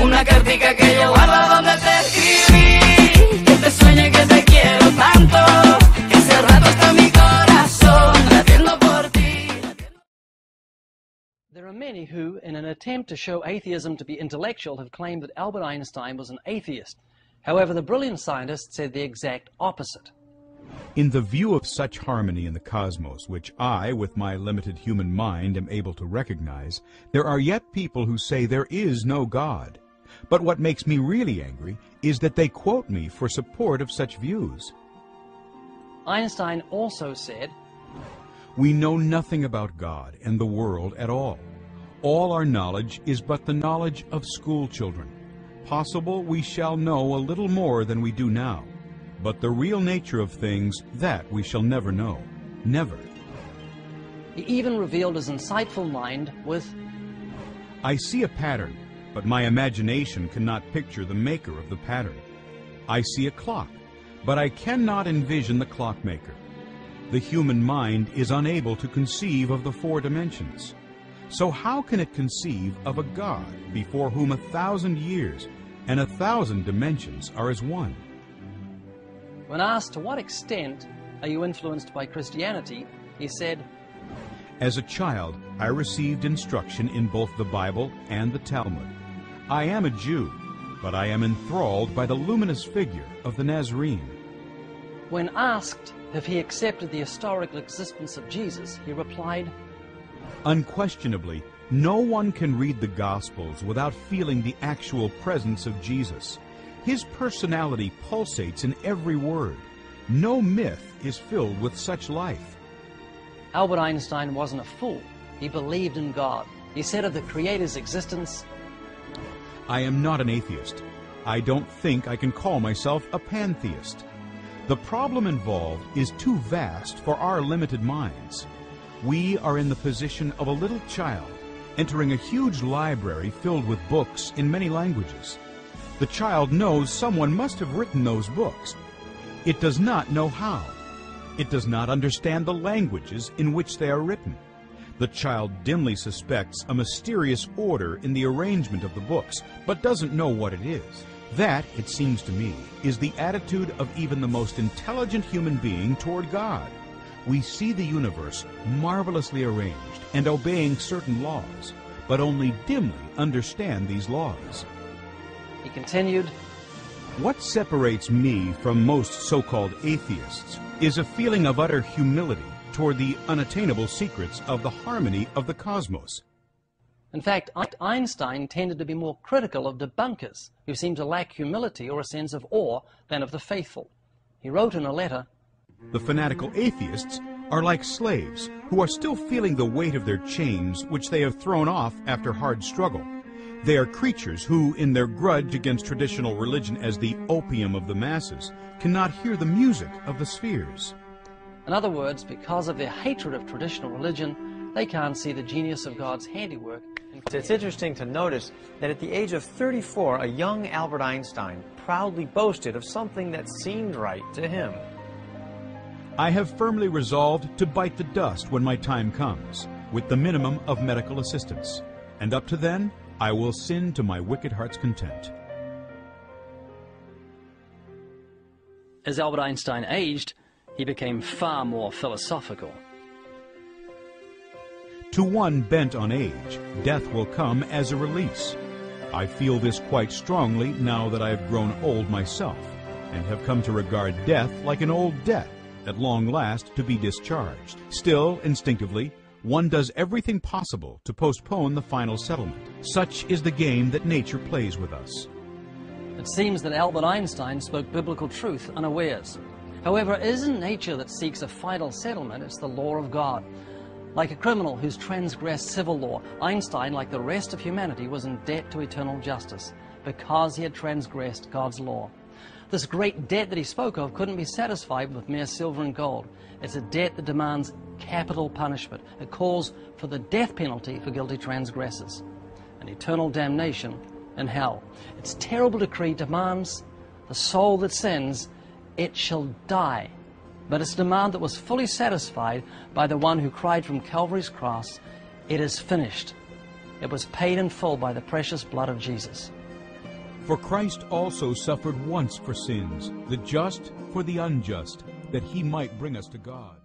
una cartica que yo guardo donde te escribí, que te sueñe que te quiero tanto, que hace rato está mi corazón latiendo por ti. There are many who, in an attempt to show atheism to be intellectual, have claimed that Albert Einstein was an atheist. However, the brilliant scientist said the exact opposite. In the view of such harmony in the cosmos, which I, with my limited human mind, am able to recognize, there are yet people who say there is no God. But what makes me really angry is that they quote me for support of such views. Einstein also said, "We know nothing about God and the world at all. All our knowledge is but the knowledge of school children. Possible we shall know a little more than we do now. But the real nature of things, that we shall never know. Never." He even revealed his insightful mind with, "I see a pattern, but my imagination cannot picture the maker of the pattern. I see a clock, but I cannot envision the clockmaker. The human mind is unable to conceive of the 4 dimensions. So how can it conceive of a God before whom 1,000 years and 1,000 dimensions are as one?" when asked to what extent are you influenced by Christianity, he said, "As a child, I received instruction in both the Bible and the Talmud. I am a Jew, but I am enthralled by the luminous figure of the Nazarene." When asked if he accepted the historical existence of Jesus, he replied, "Unquestionably, no one can read the Gospels without feeling the actual presence of Jesus. His personality pulsates in every word. No myth is filled with such life." Albert Einstein wasn't a fool. He believed in God. He said of the Creator's existence, "I am not an atheist. I don't think I can call myself a pantheist. The problem involved is too vast for our limited minds. We are in the position of a little child entering a huge library filled with books in many languages. The child knows someone must have written those books. It does not know how. It does not understand the languages in which they are written. The child dimly suspects a mysterious order in the arrangement of the books, but doesn't know what it is. That, it seems to me, is the attitude of even the most intelligent human being toward God. We see the universe marvelously arranged and obeying certain laws, but only dimly understand these laws." He continued, "What separates me from most so-called atheists is a feeling of utter humility toward the unattainable secrets of the harmony of the cosmos." In fact, Einstein tended to be more critical of debunkers who seemed to lack humility or a sense of awe than of the faithful. He wrote in a letter, "The fanatical atheists are like slaves who are still feeling the weight of their chains which they have thrown off after hard struggle. They are creatures who, in their grudge against traditional religion as the opium of the masses, cannot hear the music of the spheres." In other words, because of their hatred of traditional religion, they can't see the genius of God's handiwork. It's interesting to notice that at the age of 34, a young Albert Einstein proudly boasted of something that seemed right to him. "I have firmly resolved to bite the dust when my time comes, with the minimum of medical assistance. And up to then, I will sin to my wicked heart's content." As Albert Einstein aged, he became far more philosophical. "To one bent on age, death will come as a release. I feel this quite strongly now that I have grown old myself, and have come to regard death like an old debt, at long last to be discharged. Still, instinctively, one does everything possible to postpone the final settlement. Such is the game that nature plays with us." It seems that Albert Einstein spoke biblical truth unawares. However, it isn't nature that seeks a final settlement, it's the law of God. Like a criminal who's transgressed civil law, Einstein, like the rest of humanity, was in debt to eternal justice because he had transgressed God's law. This great debt that he spoke of couldn't be satisfied with mere silver and gold. It's a debt that demands capital punishment. It calls for the death penalty for guilty transgressors and eternal damnation in hell. Its terrible decree demands the soul that sins, it shall die. But its demand that was fully satisfied by the one who cried from Calvary's cross, "It is finished." It was paid in full by the precious blood of Jesus. For Christ also suffered once for sins, the just for the unjust, that he might bring us to God.